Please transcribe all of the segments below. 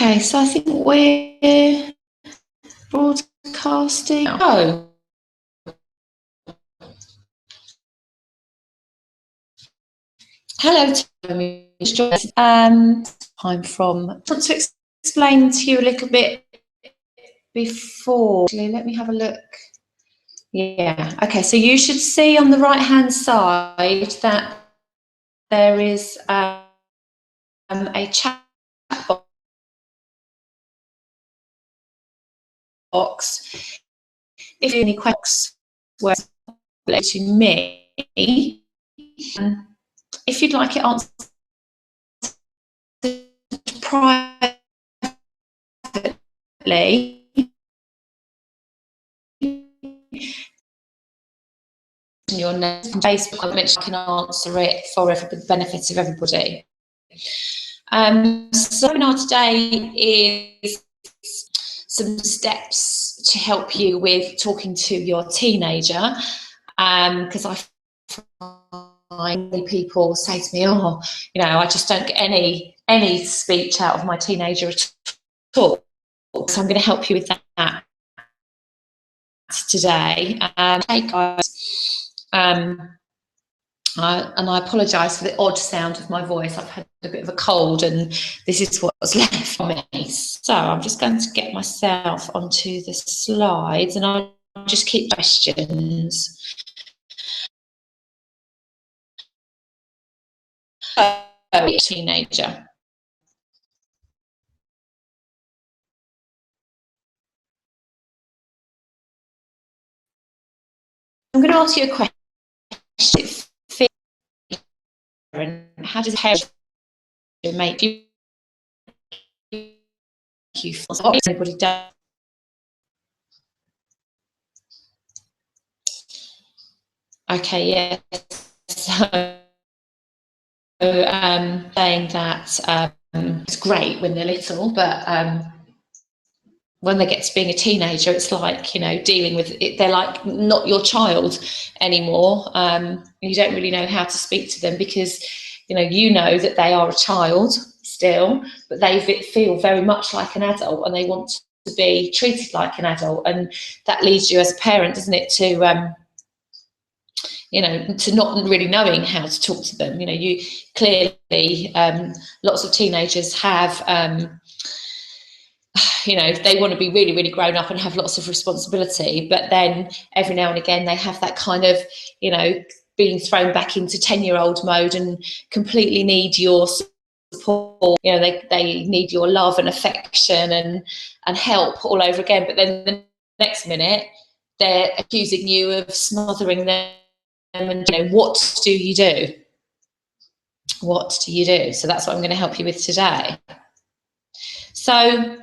Okay, so I think we're broadcasting. Oh. Hello, Tony. I'm from. I want to explain to you a little bit before. Let me have a look. Yeah, okay, so you should see on the right-hand side that there is a chat box. If you have any questions, were to me, if you'd like it answered privately, your name on Facebook, I can answer it for the benefit of everybody. So the webinar today is some steps to help you with talking to your teenager, because I find many people say to me, oh, you know, I just don't get any speech out of my teenager at all. So I'm going to help you with that today. Hey guys, and I apologise for the odd sound of my voice. I've had a bit of a cold and this is what's left for me. So I'm just going to get myself onto the slides and I'll just keep questions. Teenager. I'm going to ask you a question. How does hair make you feel? So what everybody does. Okay, yes. So, saying that it's great when they're little, but when they get to being a teenager, it's like, you know, dealing with it. They're like not your child anymore. You don't really know how to speak to them because, you know that they are a child still, but they feel very much like an adult and they want to be treated like an adult. And that leads you as a parent, doesn't it, to to not really knowing how to talk to them. You clearly, lots of teenagers have, they want to be really, really grown up and have lots of responsibility, but then every now and again they have that kind of, being thrown back into 10-year-old mode and completely need your support. They need your love and affection and help all over again, but then the next minute they're accusing you of smothering them. And what do you do? What do you do? So that's what I'm going to help you with today. So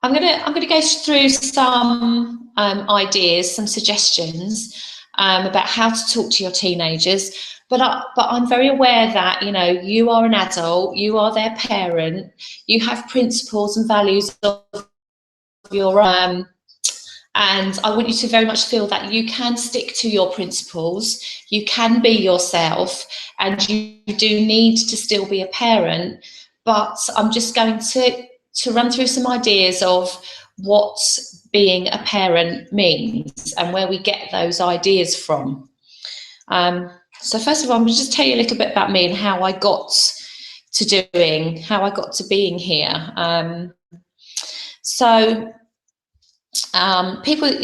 I'm going to go through some ideas, some suggestions about how to talk to your teenagers. But I'm very aware that you are an adult, you are their parent, you have principles and values of your own. And I want you to very much feel that you can stick to your principles, you can be yourself, and you do need to still be a parent. But I'm just going to run through some ideas of what being a parent means and where we get those ideas from. So first of all, I'm going to just tell you a little bit about me and how I got to being here.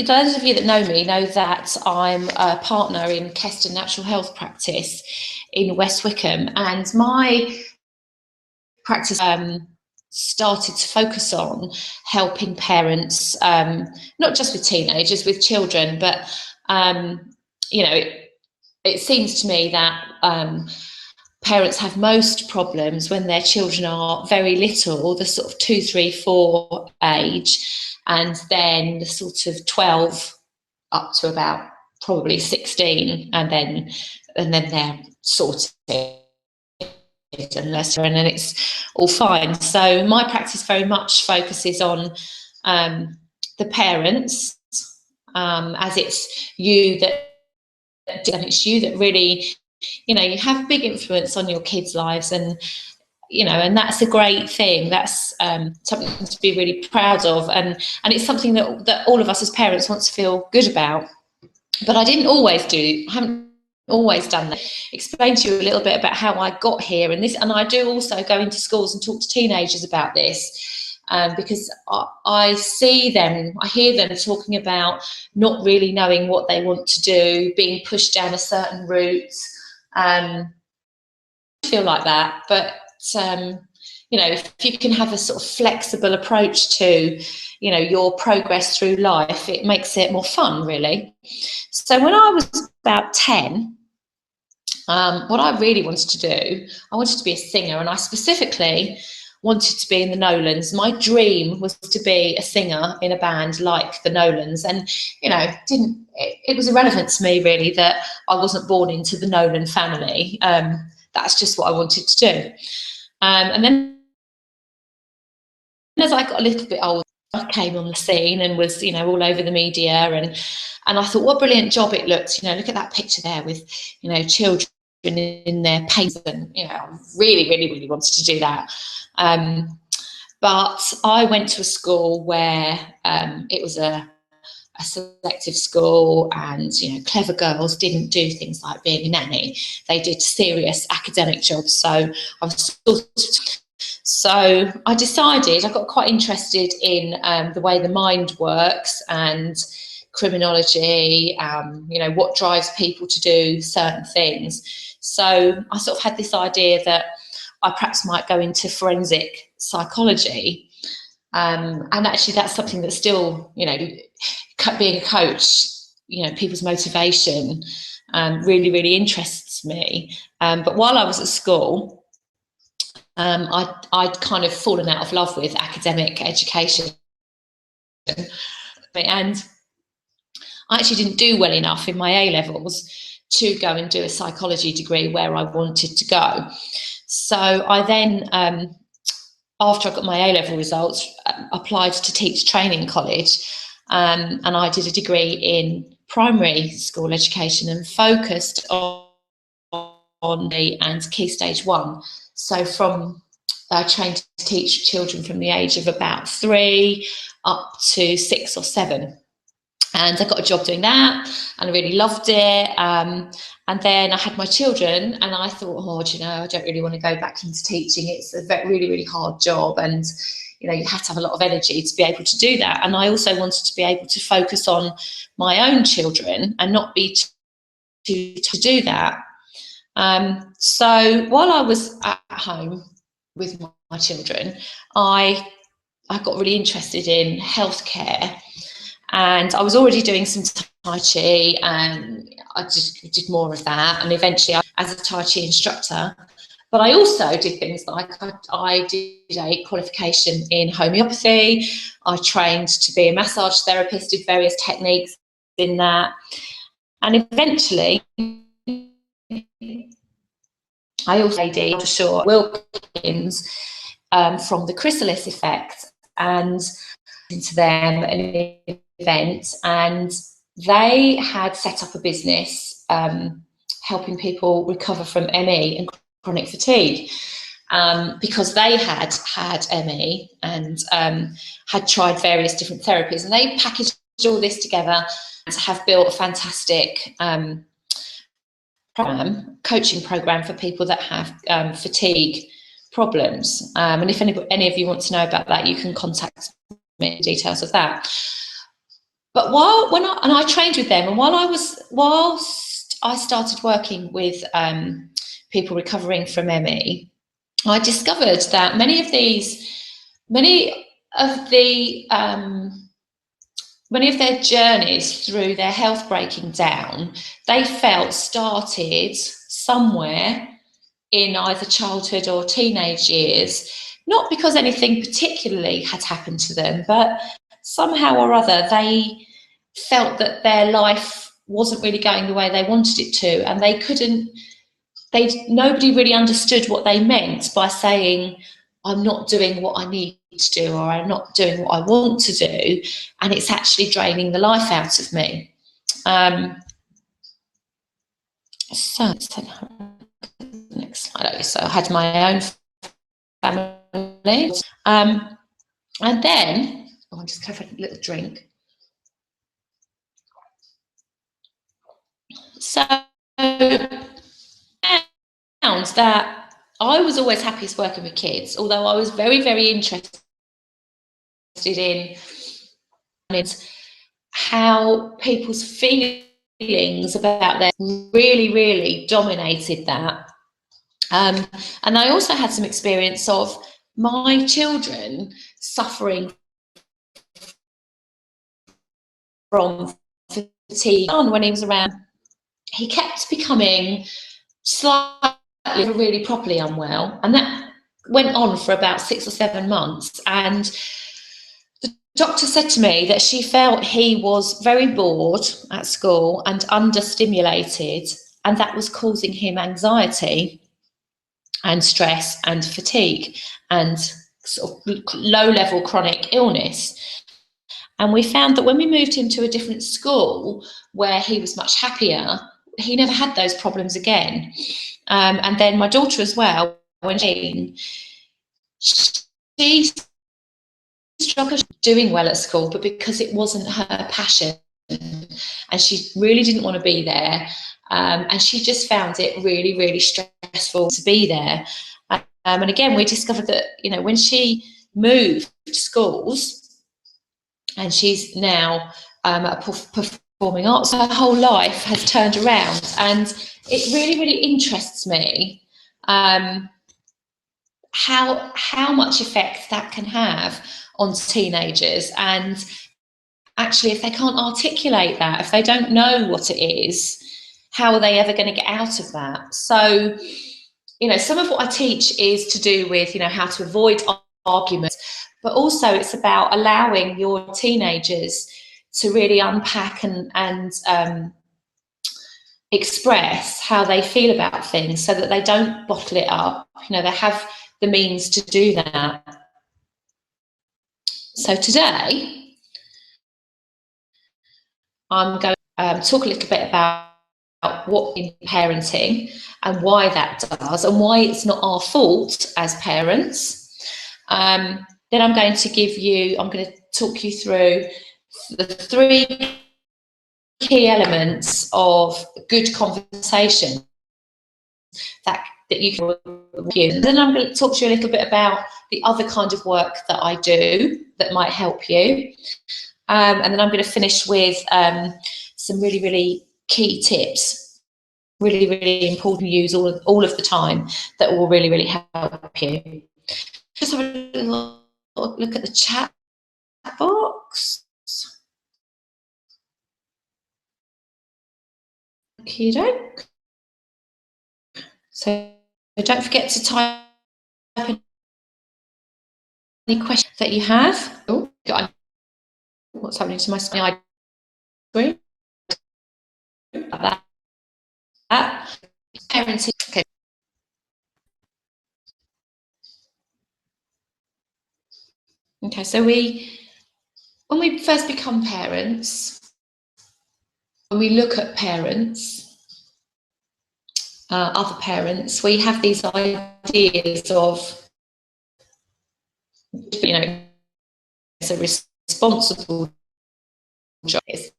Those of you that know me know that I'm a partner in Keston Natural Health Practice in West Wickham, and my practice started to focus on helping parents, not just with teenagers, with children, but it seems to me that parents have most problems when their children are very little, the sort of 2, 3, 4 age, and then the sort of 12 up to about probably 16, and then they're sorted and then it's all fine. So my practice very much focuses on the parents, as it's you that really, you have big influence on your kids' lives, and you know, and that's a great thing. That's something to be really proud of, and it's something that all of us as parents want to feel good about. But I haven't always done that. Explain to you a little bit about how I got here, and I do also go into schools and talk to teenagers about this, because I see them, I hear them talking about not really knowing what they want to do, being pushed down a certain route. I feel like that, but you know, if you can have a sort of flexible approach to, you know, your progress through life, it makes it more fun, really. So when I was about 10, what I really wanted to do, I wanted to be a singer, and I specifically wanted to be in the Nolans. My dream was to be a singer in a band like the Nolans, and you know, it was irrelevant to me really that I wasn't born into the Nolan family. That's just what I wanted to do. And then as I got a little bit older, I came on the scene and was, you know, all over the media, and I thought, what a brilliant job it looked. You know, look at that picture there with, you know, children in their paint, and you know, I really, really, really wanted to do that. But I went to a school where it was a selective school, and you know, clever girls didn't do things like being a nanny. They did serious academic jobs. So I was so I decided, I got quite interested in the way the mind works and criminology, you know, what drives people to do certain things. So I sort of had this idea that I perhaps might go into forensic psychology. And actually that's something that's still, you know, being a coach, you know, people's motivation really, really interests me. But while I was at school, I'd kind of fallen out of love with academic education, and I actually didn't do well enough in my A-levels to go and do a psychology degree where I wanted to go. So I then, after I got my A-level results, applied to teach training college, and I did a degree in primary school education and focused on the and Key Stage 1. So from trained to teach children from the age of about 3 up to 6 or 7. And I got a job doing that, and I really loved it. And then I had my children, and I thought, oh, do you know, I don't really want to go back into teaching. It's a really, really hard job, and you know, you have to have a lot of energy to be able to do that. And I also wanted to be able to focus on my own children and not be to do that. So while I was at home with my children, I got really interested in healthcare, and I was already doing some Tai Chi, and I just did more of that, and eventually as a Tai Chi instructor. But I also did things like I did a qualification in homeopathy. I trained to be a massage therapist, did various techniques in that, and eventually I also did Shaw Wilkins from the Chrysalis Effect, and into them an event, and they had set up a business helping people recover from ME and chronic fatigue, because they had ME and had tried various different therapies, and they packaged all this together to have built a fantastic coaching program for people that have fatigue problems. And if any of you want to know about that, you can contact me, details of that. But I trained with them, and whilst I started working with people recovering from ME, I discovered that many of their journeys through their health breaking down, they felt started somewhere in either childhood or teenage years, not because anything particularly had happened to them, but somehow or other they felt that their life wasn't really going the way they wanted it to, and nobody really understood what they meant by saying, I'm not doing what I need to do, or I'm not doing what I want to do, and it's actually draining the life out of me. So next slide. So I had my own family. And then, I'll just have a little drink. So I found that I was always happiest working with kids, although I was very, very interested in how people's feelings about their really, really dominated that. And I also had some experience of my children suffering from fatigue. When he was around, he kept becoming slightly, really properly unwell, and that went on for about 6 or 7 months. And the doctor said to me that she felt he was very bored at school and understimulated, and that was causing him anxiety and stress and fatigue and sort of low-level chronic illness. And we found that when we moved him to a different school where he was much happier, he never had those problems again. And then my daughter as well, when she struggled doing well at school, but because it wasn't her passion and she really didn't want to be there, and she just found it really, really stressful to be there. And again, we discovered that, you know, when she moved schools, and she's now at performing arts, her whole life has turned around. And it really, really interests me how much effect that can have on teenagers. And actually, if they can't articulate that, if they don't know what it is, how are they ever going to get out of that? So, you know, some of what I teach is to do with, you know, how to avoid arguments, but also it's about allowing your teenagers to really unpack and express how they feel about things, so that they don't bottle it up. You know, they have the means to do that. So today, I'm going to talk a little bit about what in parenting and why that does, and why it's not our fault as parents. Then I'm going to talk you through the 3 key elements of good conversation that you can use. Then I'm going to talk to you a little bit about the other kind of work that I do that might help you. And then I'm going to finish with some really, really key tips, really, really important to use all of the time, that will really, really help you. Just have a little look at the chat box. Okey-doke. So don't forget to type any questions that you have. Oh, what's happening to my screen? That. Parenting. Okay. Okay, so when we first become parents, when we look at parents, other parents, we have these ideas of, you know, it's a responsible job, it's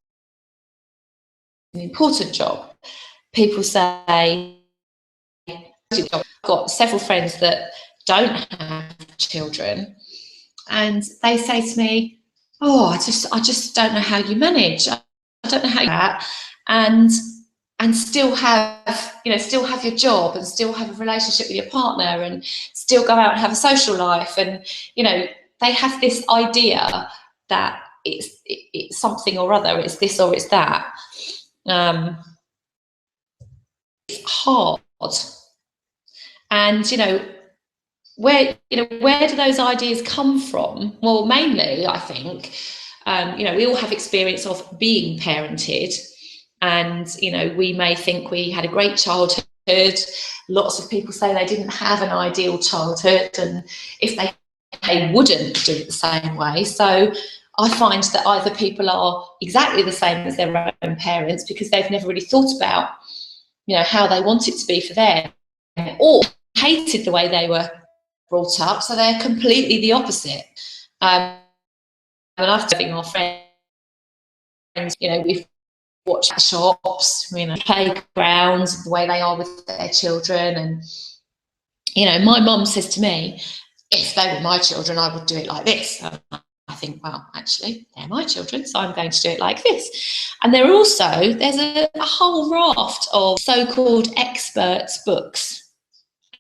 an important job. People say, I've got several friends that don't have children, and they say to me, oh, I just don't know how you manage. I don't know how you do that, and still have, you know, still have your job and still have a relationship with your partner and still go out and have a social life. And, you know, they have this idea that it's something or other, it's this or it's that. It's hard. And, you know, where do those ideas come from? Well, mainly, I think, you know, we all have experience of being parented, and, you know, we may think we had a great childhood. Lots of people say they didn't have an ideal childhood, and if they wouldn't do it the same way. So I find that either people are exactly the same as their own parents because they've never really thought about, you know, how they want it to be for them, or hated the way they were brought up, so they're completely the opposite. And I've been our friends, you know, we've watched shops, you know, playgrounds, the way they are with their children. And, you know, my mum says to me, if they were my children, I would do it like this. I think, well, actually, they're my children, so I'm going to do it like this. And there's a whole raft of so-called experts books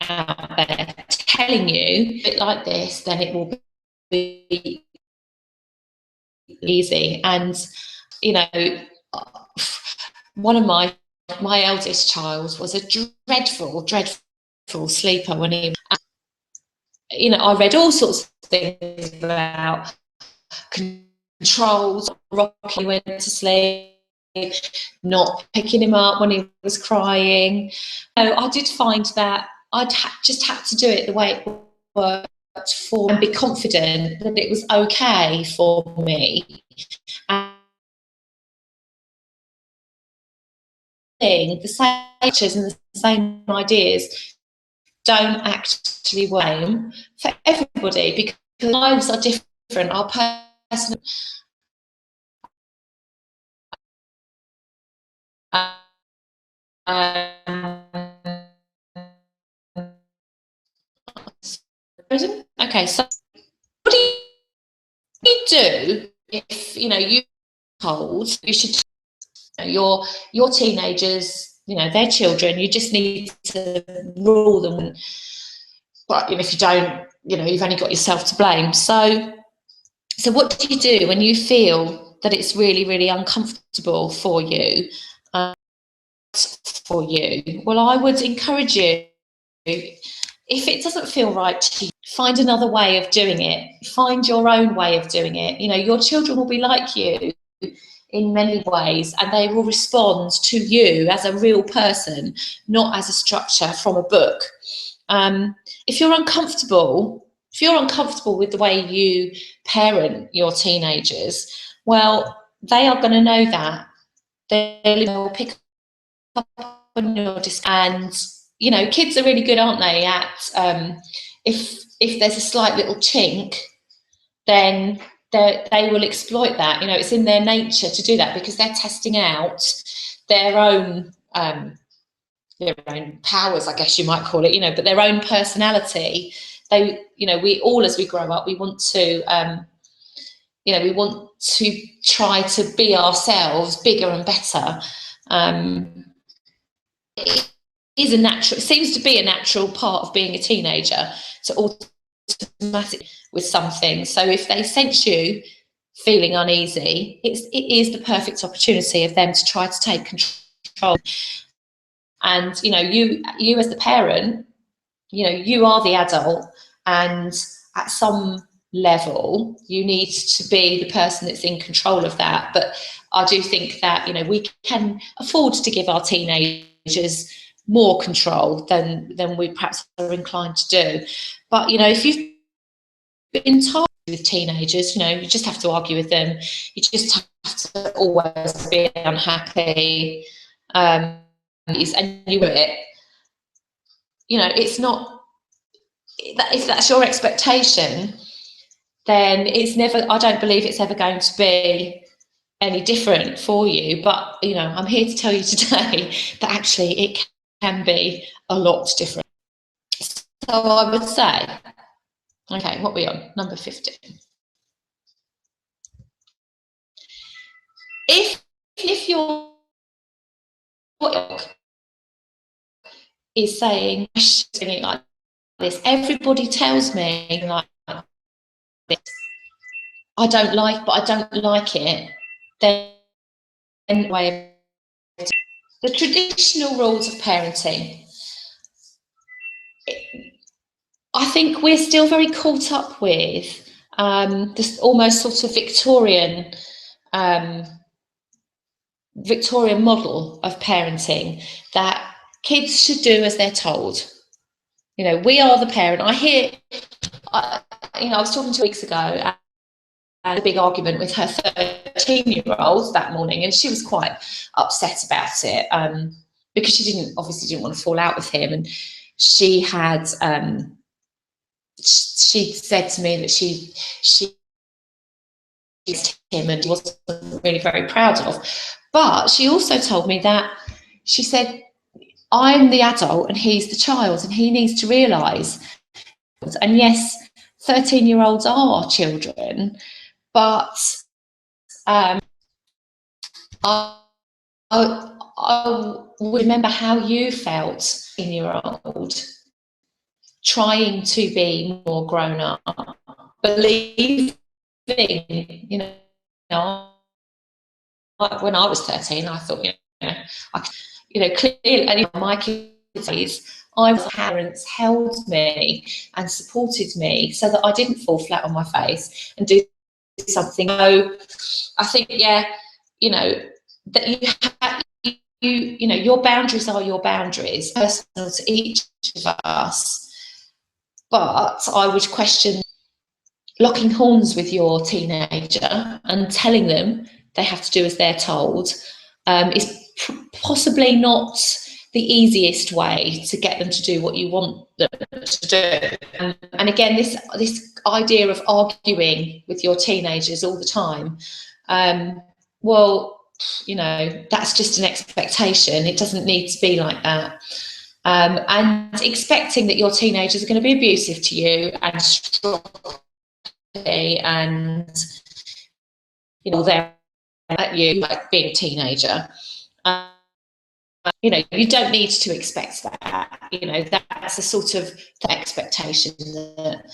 out there telling you a bit like this, then it will be easy. And, you know, one of my eldest child was a dreadful sleeper when he, you know, I read all sorts of things about controls, rocking went to sleep, not picking him up when he was crying. So I did find that I'd just had to do it the way it worked for me and be confident that it was okay for me. And the same features and the same ideas don't actually work for everybody, because lives are different, our personal okay, so what do you do if, you know, you're told you should, you know, your teenagers, you know, they're children, you just need to rule them, but, you know, if you don't, you know, you've only got yourself to blame. So what do you do when you feel that it's really, really uncomfortable for you? Well, I would encourage you, if it doesn't feel right to you, find another way of doing it. Find your own way of doing it. You know, your children will be like you in many ways, and they will respond to you as a real person, not as a structure from a book. If you're uncomfortable with the way you parent your teenagers, well, they are going to know that. They will pick up on your and, you know, kids are really good, aren't they, at if there's a slight little chink, then they will exploit that. You know, it's in their nature to do that, because they're testing out their own powers, I guess you might call it, you know, but their own personality. They, you know, we all, as we grow up, we want to, you know, we want to try to be ourselves bigger and better. It is a natural, it seems to be a natural part of being a teenager to automatically with something. So if they sense you feeling uneasy, it is the perfect opportunity of them to try to take control. And, you know, you as the parent, you know, you are the adult, and at some level you need to be the person that's in control of that. But I do think that, you know, we can afford to give our teenagers more control than we perhaps are inclined to do. But, you know, if you've been told with teenagers, you know, you just have to argue with them, you just have to always be unhappy, and you do it, you know, it's not, if that's your expectation, then it's never, I don't believe it's ever going to be any different for you. But, you know, I'm here to tell you today that actually it can be a lot different. So I would say, okay, what are we on? Number 15. If your is saying like this, everybody tells me like this, I don't like it, then the traditional rules of parenting, I think we're still very caught up with this almost sort of Victorian model of parenting, that kids should do as they're told. You know, we are the parent. I hear, you know, I was talking 2 weeks ago, and had a big argument with her 13-year-old that morning, and she was quite upset about it, because she obviously didn't want to fall out with him, and she had she said to me that she him and wasn't really very proud of. But she also told me that she said, I'm the adult and he's the child, and he needs to realise, and yes, 13-year-olds are children, but I remember how you felt, 13-year-old, trying to be more grown up, believing, you know, when I was 13, I thought, clearly, and my kids, parents held me and supported me so that I didn't fall flat on my face and do something. So I think, that your boundaries are your boundaries, personal to each of us. But I would question locking horns with your teenager and telling them they have to do as they're told is possibly not the easiest way to get them to do what you want them to do. And again, this idea of arguing with your teenagers all the time, that's just an expectation. It doesn't need to be like that. And expecting that your teenagers are going to be abusive to you and strong and they're at you like being a teenager. You don't need to expect that. That's a sort of expectation that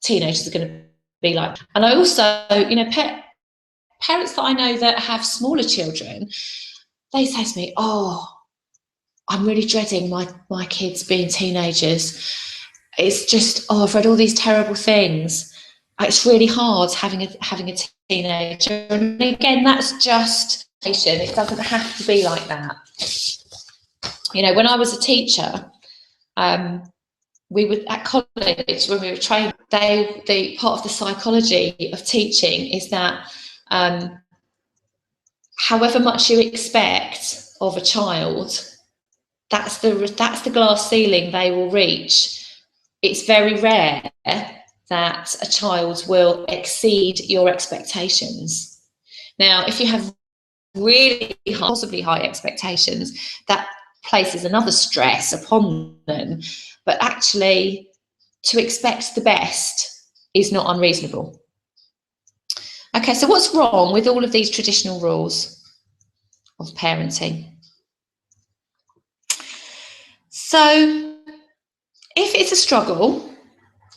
teenagers are going to be like. And I also, parents that I know that have smaller children, they say to me, "Oh, I'm really dreading my kids being teenagers. It's just, I've read all these terrible things. It's really hard having a teenager." And again, that's just, it doesn't have to be like that. When I was a teacher, we were at college when we were trained. The part of the psychology of teaching is that however much you expect of a child, that's the glass ceiling they will reach. It's very rare that a child will exceed your expectations. Now, if you have really possibly high expectations, that places another stress upon them. But actually, to expect the best is not unreasonable. Okay, so what's wrong with all of these traditional rules of parenting? So, if it's a struggle,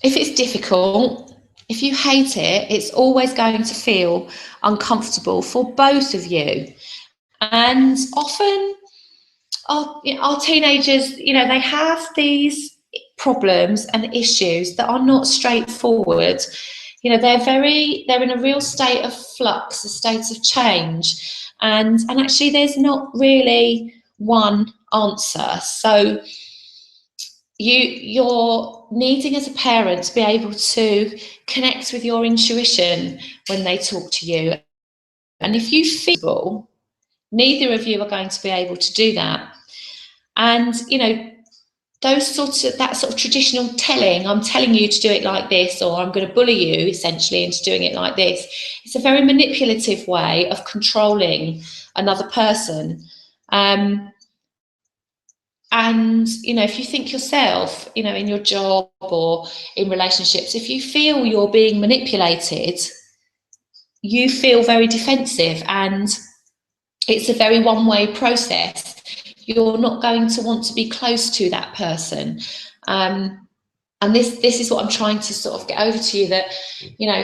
if it's difficult, if you hate it, it's always going to feel uncomfortable for both of you. And often our teenagers, they have these problems and issues that are not straightforward. They're in a real state of flux, a state of change. And actually there's not really one answer. So you're needing as a parent to be able to connect with your intuition when they talk to you. And if you feel, neither of you are going to be able to do that. And, that sort of traditional telling, I'm telling you to do it like this, or I'm going to bully you essentially into doing it like this. It's a very manipulative way of controlling another person. And, if you think yourself, in your job or in relationships, if you feel you're being manipulated, you feel very defensive, and it's a very one-way process. You're not going to want to be close to that person. And this is what I'm trying to sort of get over to you, that,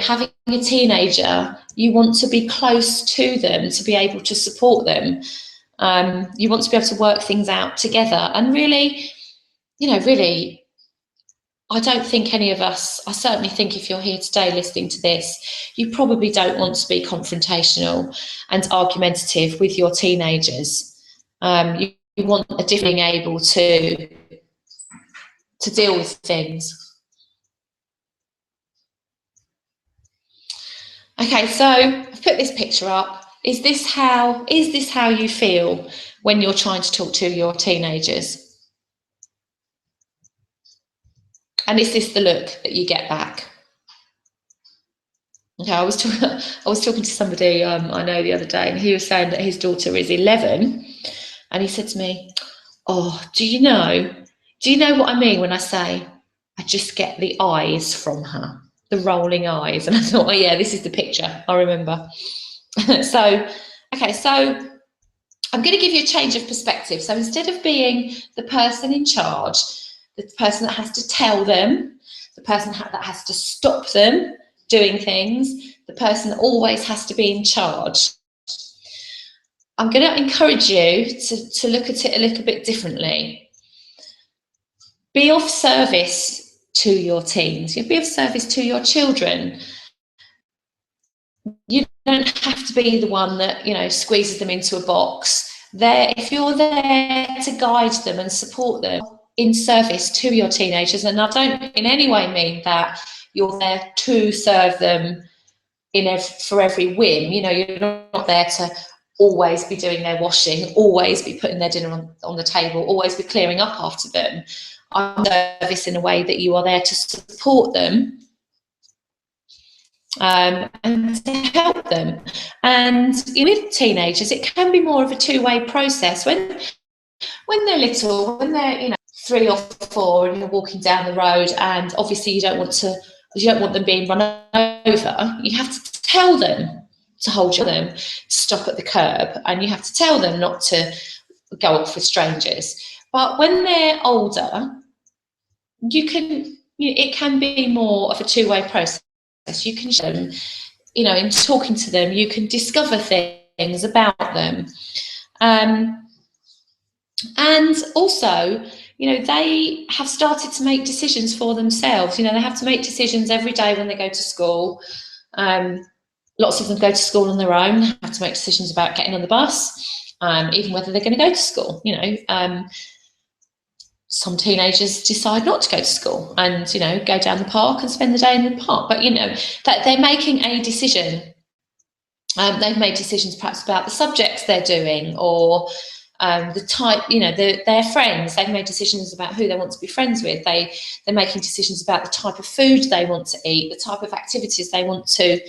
having a teenager, you want to be close to them to be able to support them. You want to be able to work things out together. And really, I don't think any of us, I certainly think if you're here today listening to this, you probably don't want to be confrontational and argumentative with your teenagers. You want a different being able to deal with things. Okay, so I've put this picture up. Is this how you feel when you're trying to talk to your teenagers? And is this the look that you get back? Okay, I was talking to somebody I know the other day, and he was saying that his daughter is 11, and he said to me, "Oh, do you know what I mean when I say I just get the eyes from her, the rolling eyes?" And I thought, oh yeah, this is the picture. I remember. So, okay, so I'm going to give you a change of perspective. So instead of being the person in charge, the person that has to tell them, the person that has to stop them doing things, the person that always has to be in charge, I'm going to encourage you to look at it a little bit differently. Be of service to your teens. Be of service to your children. You don't have to be the one that, you know, squeezes them into a box. If you're there to guide them and support them in service to your teenagers, and I don't in any way mean that you're there to serve them for every whim. You know, you're not there to always be doing their washing, always be putting their dinner on the table, always be clearing up after them. I'm service in a way that you are there to support them and to help them. And with teenagers, it can be more of a two-way process. When they're little, when they're, you know, 3 or 4, and you're walking down the road, and obviously you don't want them being run over, you have to tell them to hold them, to stop at the curb, and you have to tell them not to go off with strangers. But when they're older, it can be more of a two-way process. You can show them, you know, in talking to them, you can discover things about them. And also, you know, they have started to make decisions for themselves. You know, they have to make decisions every day when they go to school. Lots of them go to school on their own, have to make decisions about getting on the bus, even whether they're going to go to school. You know, some teenagers decide not to go to school and, you know, go down the park and spend the day in the park. But, you know, that they're making a decision. They've made decisions perhaps about the subjects they're doing, or the type, you know, their friends. They've made decisions about who they want to be friends with. They're making decisions about the type of food they want to eat, the type of activities they want to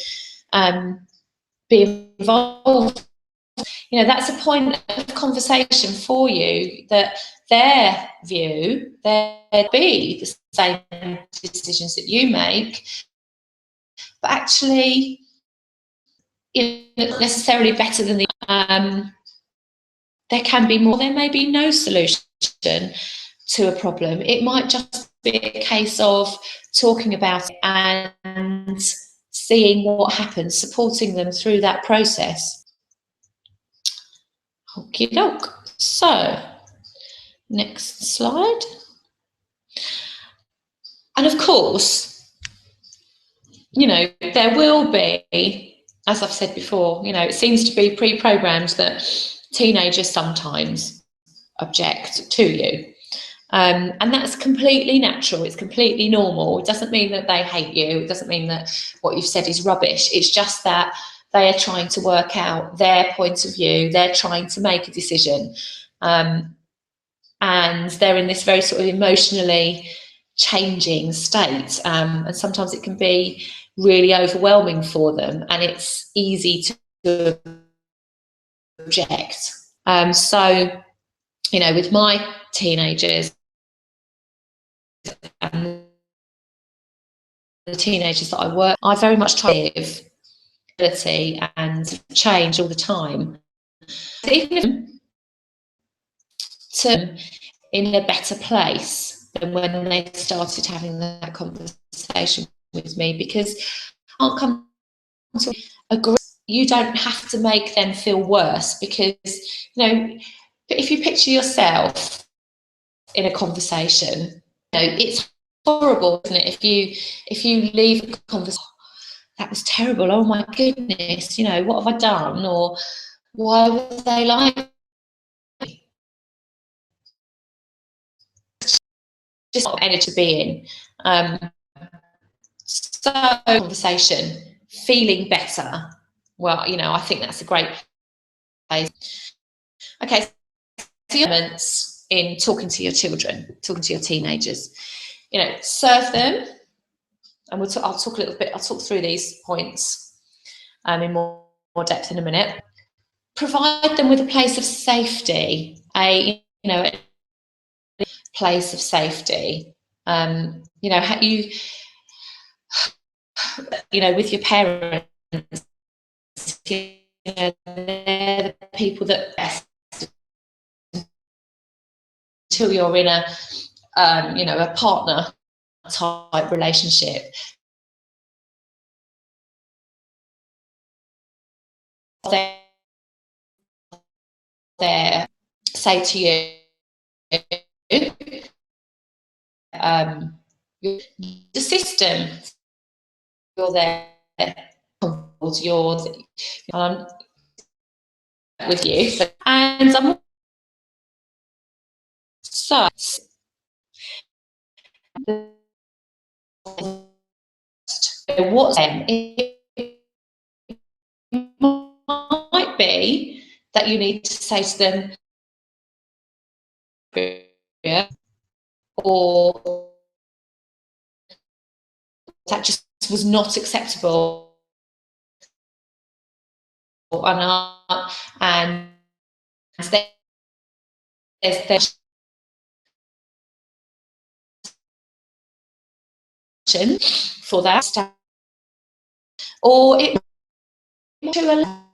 be involved. You know, that's a point of conversation for you, that their view, there'd be the same decisions that you make, but actually, you know, not necessarily better than there can be more. There may be no solution to a problem. It might just be a case of talking about it and seeing what happens, supporting them through that process. Okie doke. So, next slide. And of course, you know, there will be, as I've said before, you know, it seems to be pre-programmed that teenagers sometimes object to you. And that's completely natural. It's completely normal. It doesn't mean that they hate you. It doesn't mean that what you've said is rubbish. It's just that they are trying to work out their point of view. They're trying to make a decision. And they're in this very sort of emotionally changing state. And sometimes it can be really overwhelming for them, and it's easy to object. So, you know, with my teenagers and the teenagers that I work, I very much try to live ability and change all the time. Even to in a better place than when they started having that conversation with me, because I can't come to agree. You don't have to make them feel worse, because, you know, if you picture yourself in a conversation, you know, it's horrible, isn't it? If you leave a conversation, that was terrible, oh my goodness, you know, what have I done, or why were they like me? Just energy to be in. So conversation, feeling better. Well, you know, I think that's a great place. Okay, so elements in talking to your children, talking to your teenagers. serve them, and I'll talk a little bit. I'll talk through these points in more depth in a minute. Provide them with a place of safety, a place of safety. With your parents, they're the people that best, until you're in a partner type relationship. They say to you, the system, you're there, you're with you, and I'm so what it might be that you need to say to them, or that just was not acceptable, and there's for that, or it to allow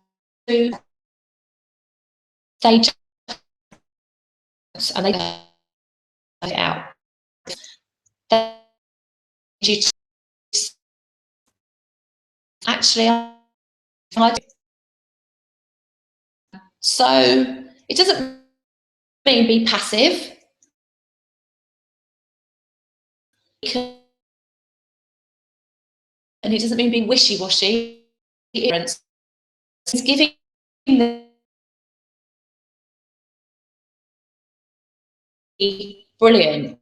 they just, and they it out. Actually, so it doesn't mean be passive. And it doesn't mean being wishy-washy. It's giving the brilliant,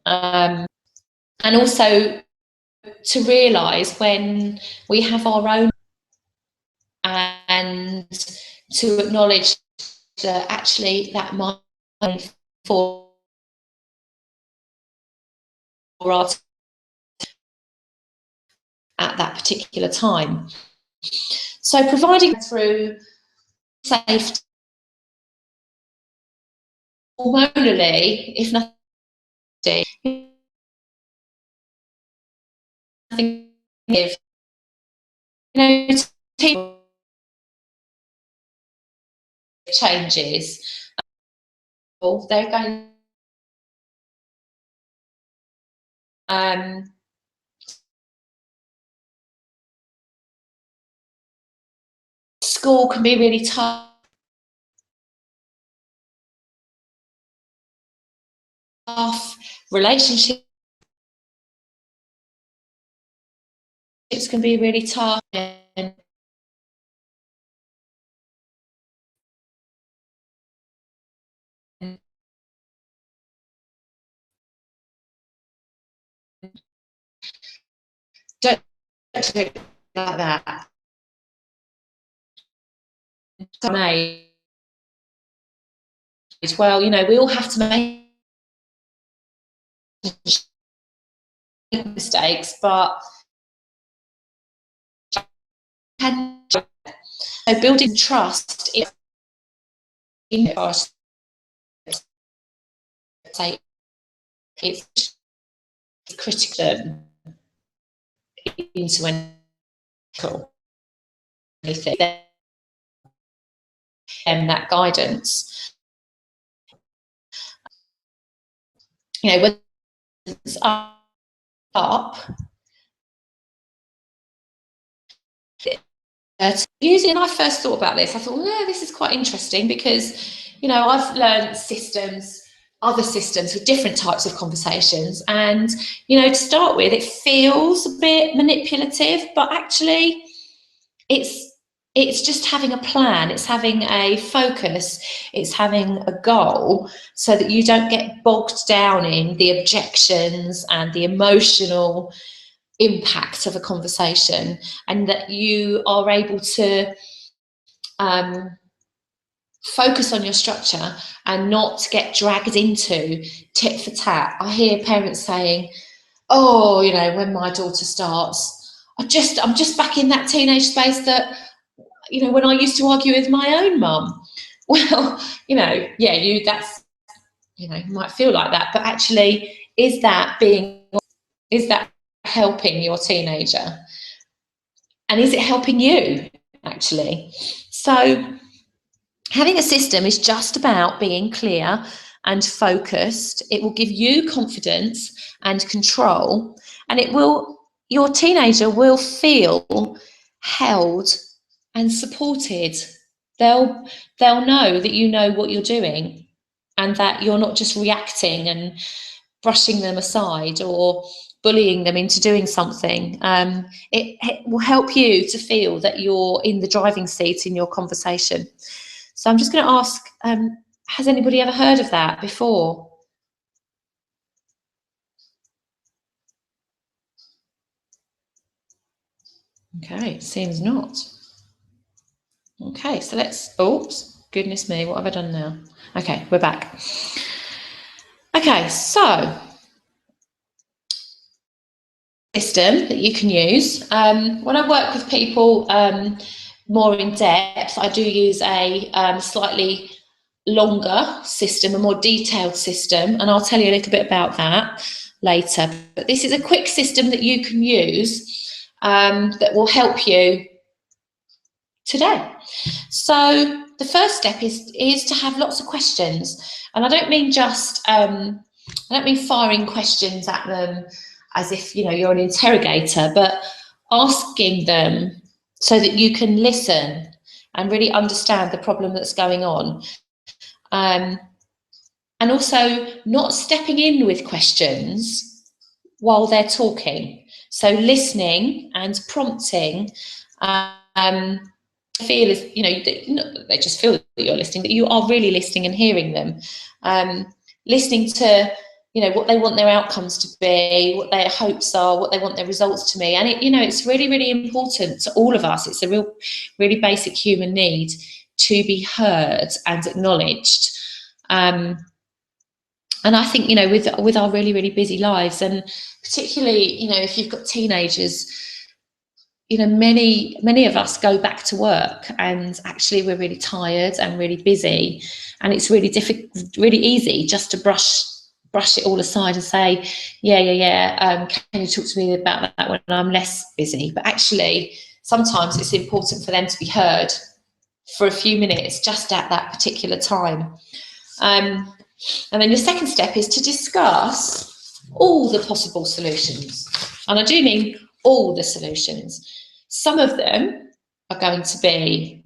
and also to realise when we have our own, and to acknowledge that actually that might for us at that particular time. So providing through safety, hormonally, if nothing, if changes, they're going school can be really tough. Relationships can be really tough. And don't do it like that. Well, we all have to make mistakes, but so building trust in us, say it's critical into anything, and that guidance, whether it's up. When I first thought about this, I thought, well, this is quite interesting because, I've learned other systems with different types of conversations. And, to start with, it feels a bit manipulative, but actually it's just having a plan, it's having a focus, it's having a goal, so that you don't get bogged down in the objections and the emotional impact of a conversation, and that you are able to focus on your structure and not get dragged into tit for tat. I hear parents saying, oh, you know, when my daughter starts, I'm just back in that teenage space that, you know, when I used to argue with my own mum. Well, you know, yeah, that's, you know, you might feel like that, but actually, is that helping your teenager? And is it helping you, actually? So having a system is just about being clear and focused. It will give you confidence and control, and your teenager will feel held and supported. They'll know that you know what you're doing and that you're not just reacting and brushing them aside or bullying them into doing something. It will help you to feel that you're in the driving seat in your conversation. So I'm just going to ask, has anybody ever heard of that before? Okay, it seems not. Okay, so oops, goodness me, what have I done now? Okay, we're back. Okay, so system that you can use. When I work with people more in depth, I do use a slightly longer system, a more detailed system, and I'll tell you a little bit about that later. But this is a quick system that you can use that will help you today. So the first step is to have lots of questions, and I don't mean just I don't mean firing questions at them as if, you know, you're an interrogator, but asking them so that you can listen and really understand the problem that's going on. And also not stepping in with questions while they're talking. So listening and prompting, feel as, you know, they just feel that you're listening, that you are really listening and hearing them. Listening to, you know, what they want their outcomes to be, what their hopes are, what they want their results to be. And it, you know, it's really, really important to all of us. It's a really basic human need to be heard and acknowledged. And I think, you know, with our really, really busy lives, and particularly, you know, if you've got teenagers, you know, many of us go back to work and actually we're really tired and really busy, and it's really really easy just to brush it all aside and say, can you talk to me about that when I'm less busy? But actually, sometimes it's important for them to be heard for a few minutes just at that particular time. And then the second step is to discuss all the possible solutions. And I do mean all the solutions. Some of them are going to be,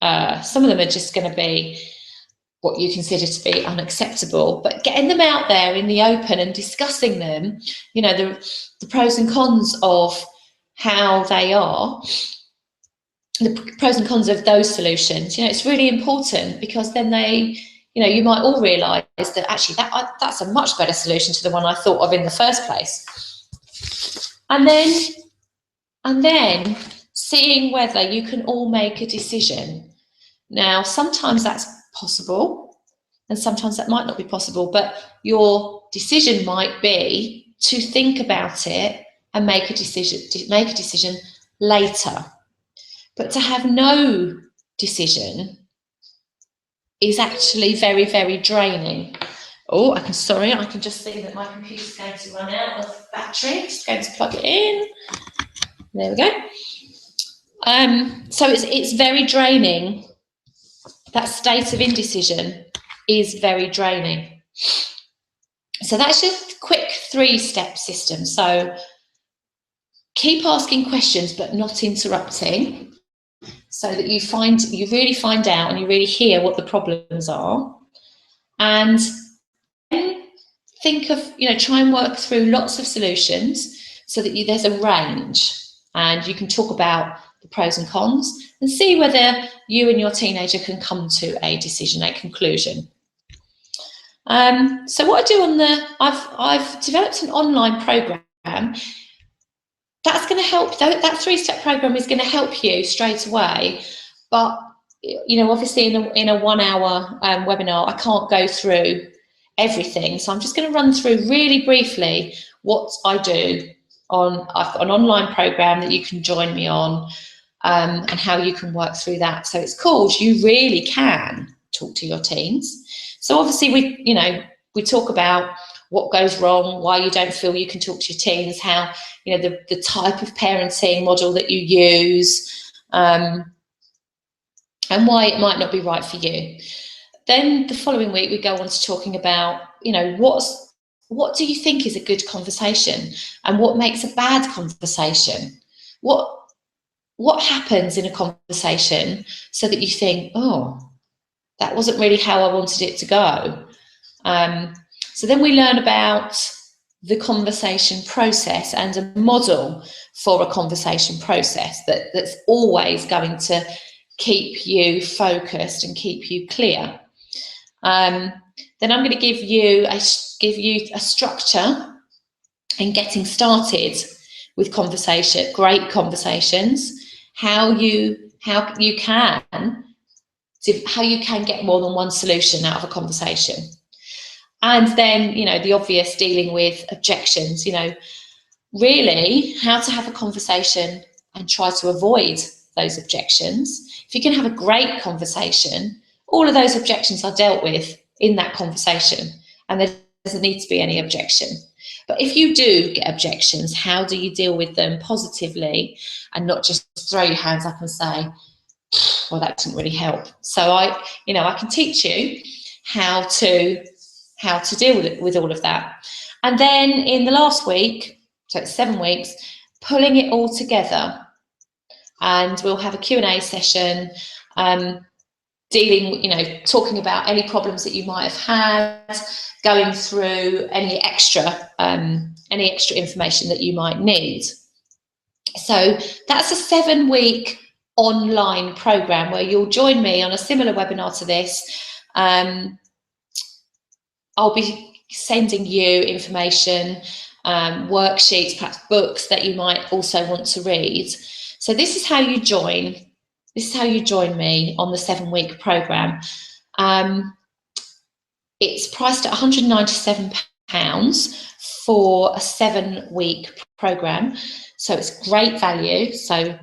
some of them are just going to be what you consider to be unacceptable, but getting them out there in the open and discussing them, you know, the pros and cons of how they are, the pros and cons of those solutions, you know, it's really important, because then they, you know, you might all realise that actually that's a much better solution to the one I thought of in the first place. And then seeing whether you can all make a decision. Now, sometimes that's possible and sometimes that might not be possible, but your decision might be to think about it and make a decision later. But to have no decision is actually very, very draining. Oh, I can just see that my computer's going to run out of battery. Just going to plug it in. There we go. So it's very draining. That state of indecision is very draining. So that's just a quick 3-step system. So keep asking questions but not interrupting, so that you really find out and you really hear what the problems are. And then think of, you know, try and work through lots of solutions so that there's a range, and you can talk about the pros and cons and see whether you and your teenager can come to a decision, a conclusion. So what I do I've developed an online program that's going to help. That 3-step program is going to help you straight away, but obviously in a 1 hour webinar, I can't go through everything. So I'm just going to run through really briefly what I do I've got an online program that you can join me on, and how you can work through that. So it's called You Really Can Talk to Your Teens. So obviously we talk about what goes wrong, why you don't feel you can talk to your teens, how, the type of parenting model that you use, and why it might not be right for you. Then the following week, we go on to talking about, what do you think is a good conversation, and what makes a bad conversation? What happens in a conversation so that you think, oh, that wasn't really how I wanted it to go? So then we learn about the conversation process and a model for a conversation process that's always going to keep you focused and keep you clear. Then I'm going to give you a structure in getting started with great conversations, how you can get more than one solution out of a conversation. And then, the obvious, dealing with objections, really how to have a conversation and try to avoid those objections. If you can have a great conversation, all of those objections are dealt with in that conversation, and there doesn't need to be any objection. But if you do get objections, how do you deal with them positively and not just throw your hands up and say, well, that didn't really help? So I can teach you how to deal with all of that. And then in the last week, so it's 7 weeks, pulling it all together, and we'll have a Q&A session, talking about any problems that you might have had, going through any extra information that you might need. So that's a 7-week online program where you'll join me on a similar webinar to this. I'll be sending you information, worksheets, perhaps books that you might also want to read. So this is how you join. This is how you join me on the 7-week program. It's priced at £197 for a 7-week program. So it's great value. So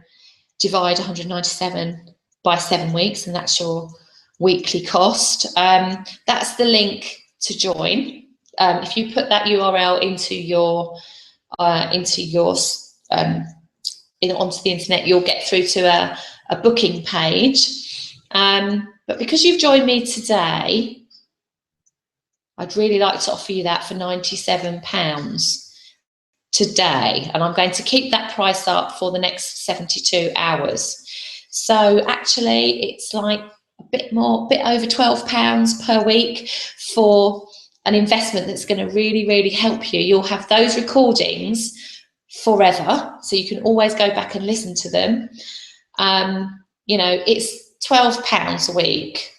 divide 197 by 7 weeks, and that's your weekly cost. That's the link to join. If you put that URL onto the internet, you'll get through to a booking page. But because you've joined me today, I'd really like to offer you that for £97 today, and I'm going to keep that price up for the next 72 hours. So actually, it's like a bit over £12 per week for an investment that's going to really, really help you. You'll have those recordings forever, so you can always go back and listen to them. It's £12 a week.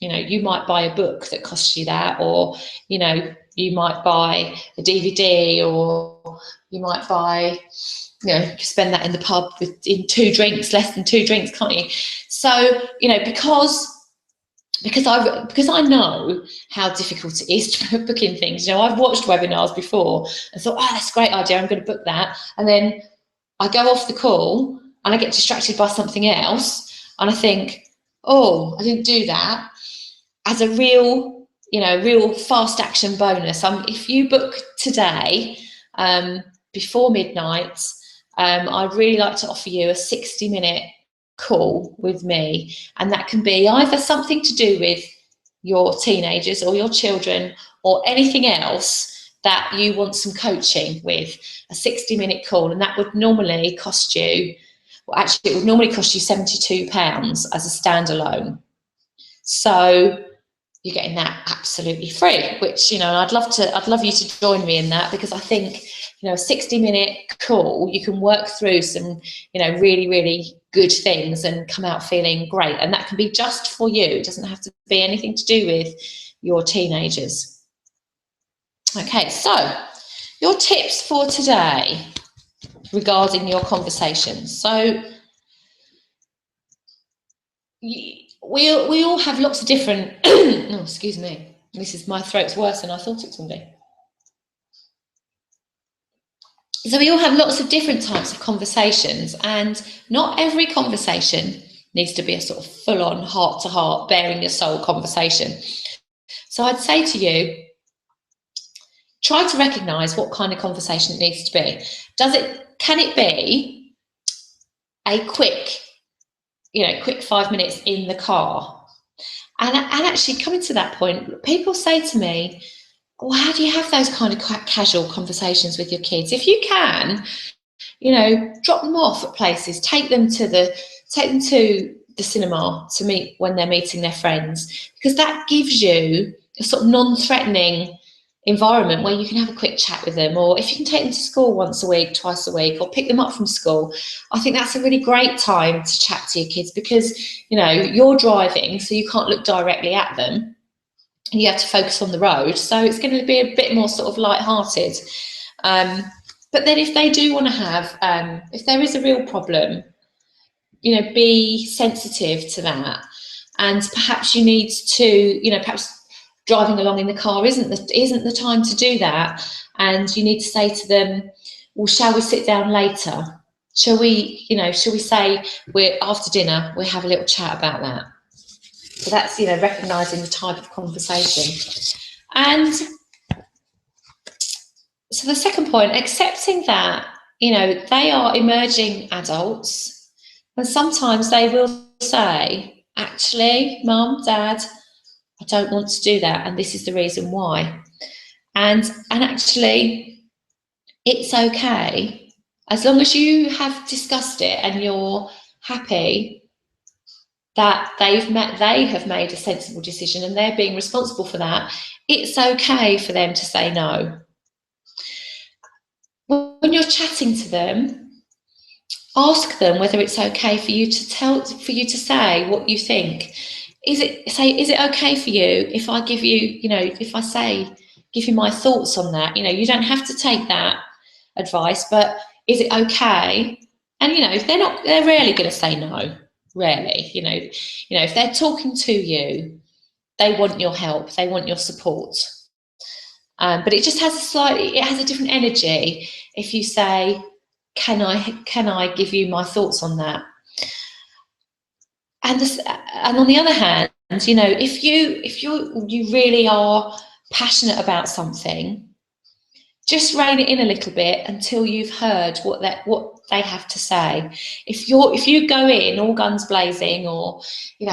You might buy a book that costs you that, or you might buy a DVD, or you might buy, you can spend that in the pub in 2 drinks, less than 2 drinks, can't you? So because I know how difficult it is to book in things. I've watched webinars before and thought, oh, that's a great idea, I'm going to book that. And then I go off the call and I get distracted by something else, and I think, oh, I didn't do that. As a real fast action bonus, if you book today before midnight, I'd really like to offer you a 60-minute call with me, and that can be either something to do with your teenagers or your children, or anything else that you want some coaching with. A 60-minute call, and that would normally cost you, it would normally cost you £72 as a standalone. So you're getting that absolutely free, which, I'd love you to join me in that, because I think, a 60-minute call, you can work through some, really, really good things and come out feeling great. And that can be just for you. It doesn't have to be anything to do with your teenagers. Okay, so your tips for today regarding your conversations. So we all have lots of different, oh, excuse me, my throat's worse than I thought it was going to be. So we all have lots of different types of conversations, and not every conversation needs to be a sort of full-on heart-to-heart, bearing your soul conversation. So I'd say to you, try to recognise what kind of conversation it needs to be. Can it be a quick 5 minutes in the car? And actually coming to that point, people say to me, well, how do you have those kind of casual conversations with your kids? If you can, drop them off at places, take them to the cinema to meet when they're meeting their friends, because that gives you a sort of non-threatening environment where you can have a quick chat with them. Or if you can take them to school once a week, twice a week, or pick them up from school, I think that's a really great time to chat to your kids, because you're driving, so you can't look directly at them. You have to focus on the road, so it's going to be a bit more sort of light-hearted. But then if they do want to have, if there is a real problem, be sensitive to that. And perhaps you need to, perhaps driving along in the car isn't the time to do that. And you need to say to them, well, shall we sit down later? Shall we say we're after dinner, we'll have a little chat about that. So that's, recognising the type of conversation. And so the second point, accepting that, they are emerging adults, and sometimes they will say, actually, Mum, Dad, I don't want to do that, and this is the reason why. And actually, it's okay, as long as you have discussed it and you're happy that they have made a sensible decision and they're being responsible for that. It's okay for them to say no. When you're chatting to them, ask them whether it's okay for you to say what you think. Is it okay for you if I give you, give you my thoughts on that? You don't have to take that advice, but is it okay? And they're rarely going to say no. Rarely, if they're talking to you, they want your help, they want your support. But it just has a different energy if you say, can I give you my thoughts on that? And on the other hand, if you really are passionate about something, just rein it in a little bit until you've heard what they have to say. If you go in all guns blazing, or you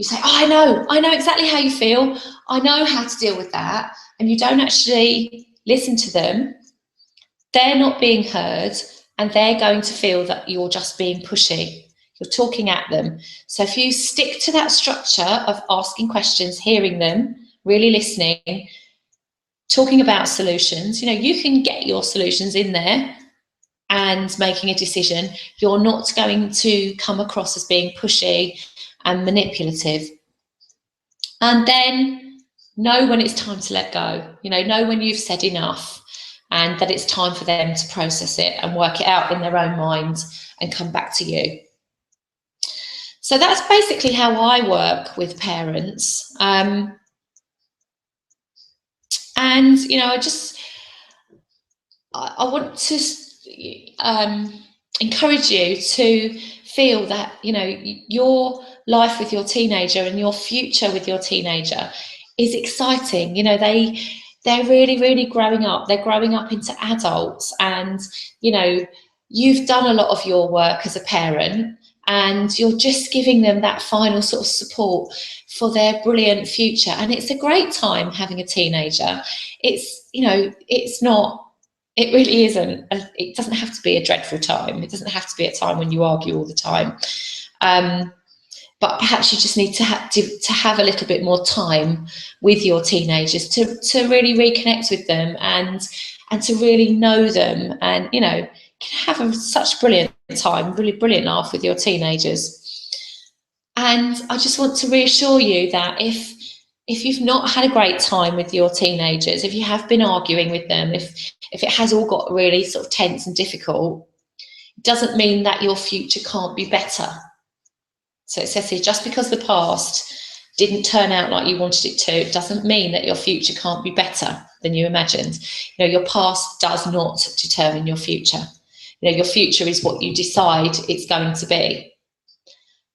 say, oh, I know exactly how you feel, I know how to deal with that, and you don't actually listen to them, they're not being heard, and they're going to feel that you're just being pushy. You're talking at them. So if you stick to that structure of asking questions, hearing them, really listening, talking about solutions, you can get your solutions in there and making a decision. You're not going to come across as being pushy and manipulative. And then know when it's time to let go. Know when you've said enough and that it's time for them to process it and work it out in their own mind and come back to you. So that's basically how I work with parents. And I want to encourage you to feel that your life with your teenager and your future with your teenager is exciting. They're really, really growing up. They're growing up into adults, and you've done a lot of your work as a parent, and you're just giving them that final sort of support for their brilliant future. And it's a great time having a teenager. It really isn't. It doesn't have to be a dreadful time. It doesn't have to be a time when you argue all the time. But perhaps you just need to have a little bit more time with your teenagers to really reconnect with them and to really know them, and can have such brilliant time, really brilliant laugh with your teenagers. And I just want to reassure you that if you've not had a great time with your teenagers, if you have been arguing with them, if it has all got really sort of tense and difficult, it doesn't mean that your future can't be better. So it says here, just because the past didn't turn out like you wanted it to, doesn't mean that your future can't be better than you imagined. You know, your past does not determine your future. You know, your future is what you decide it's going to be.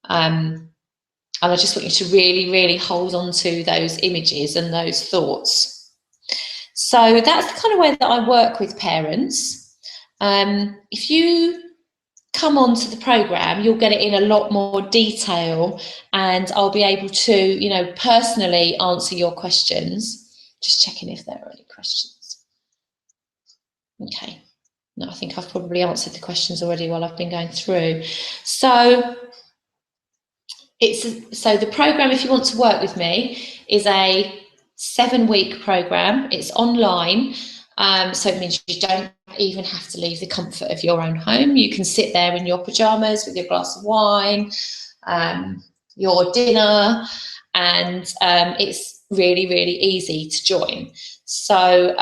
And I just want you to really, really hold on to those images and those thoughts. So that's the kind of way that I work with parents. If you come onto the program, you'll get it in a lot more detail, and I'll be able to, you know, personally answer your questions. Just checking if there are any questions. Okay. No, I think I've probably answered the questions already while I've been going through. So the program, if you want to work with me, is a 7-week program. It's online. So it means you don't even have to leave the comfort of your own home. You can sit there in your pajamas with your glass of wine, your dinner, and it's really, really easy to join. So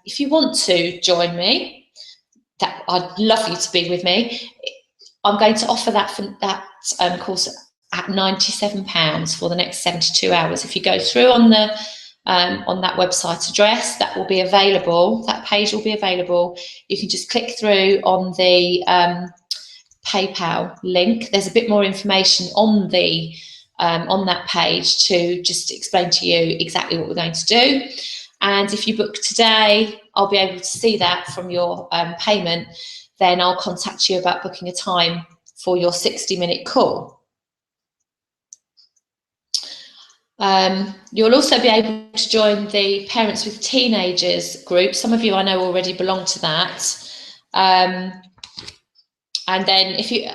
if you want to join me, I'd love you to be with me. I'm going to offer that course at £97 for the next 72 hours. If you go through on that website address, that will be available. That page will be available. You can just click through on the PayPal link. There's a bit more information on that page to just explain to you exactly what we're going to do. And if you book today, I'll be able to see that from your payment. Then I'll contact you about booking a time for your 60-minute call. You'll also be able to join the Parents with Teenagers group. Some of you I know already belong to that. And then if you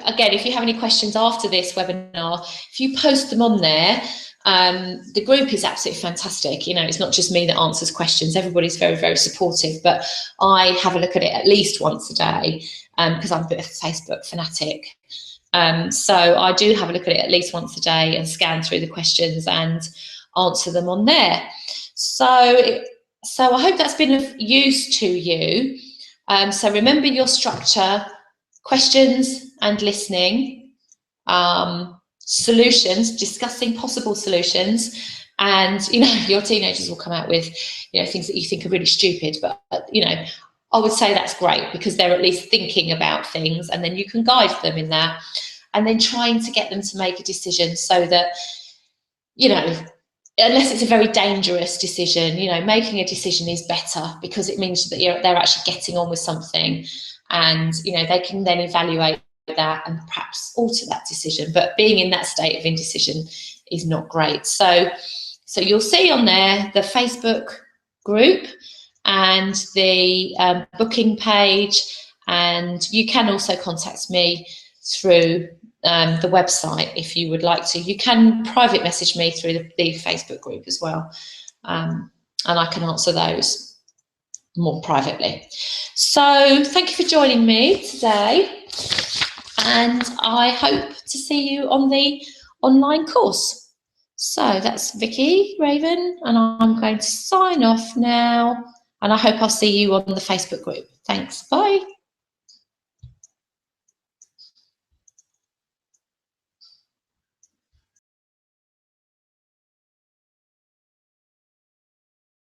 have any questions after this webinar, if you post them on there, the group is absolutely fantastic. You know, it's not just me that answers questions. Everybody's very, very supportive, but I have a look at it at least once a day because I'm a bit of a Facebook fanatic. So I do have a look at it at least once a day and scan through the questions and answer them on there. So I hope that's been of use to you. So remember your structure: questions and listening, solutions, discussing possible solutions, and, you know, your teenagers will come out with, you know, things that you think are really stupid, but, you know, I would say that's great because they're at least thinking about things, and then you can guide them in that, and then trying to get them to make a decision so that, you know, unless it's a very dangerous decision, you know, making a decision is better because it means that they're actually getting on with something, and, you know, they can then evaluate that and perhaps alter that decision. But being in that state of indecision is not great. So you'll see on there the Facebook group and the booking page, and you can also contact me through the website if you would like to. You can private message me through the Facebook group as well, and I can answer those more privately. So thank you for joining me today, and I hope to see you on the online course. So that's Vicky Raven, and I'm going to sign off now, and I hope I'll see you on the Facebook group. Thanks, bye.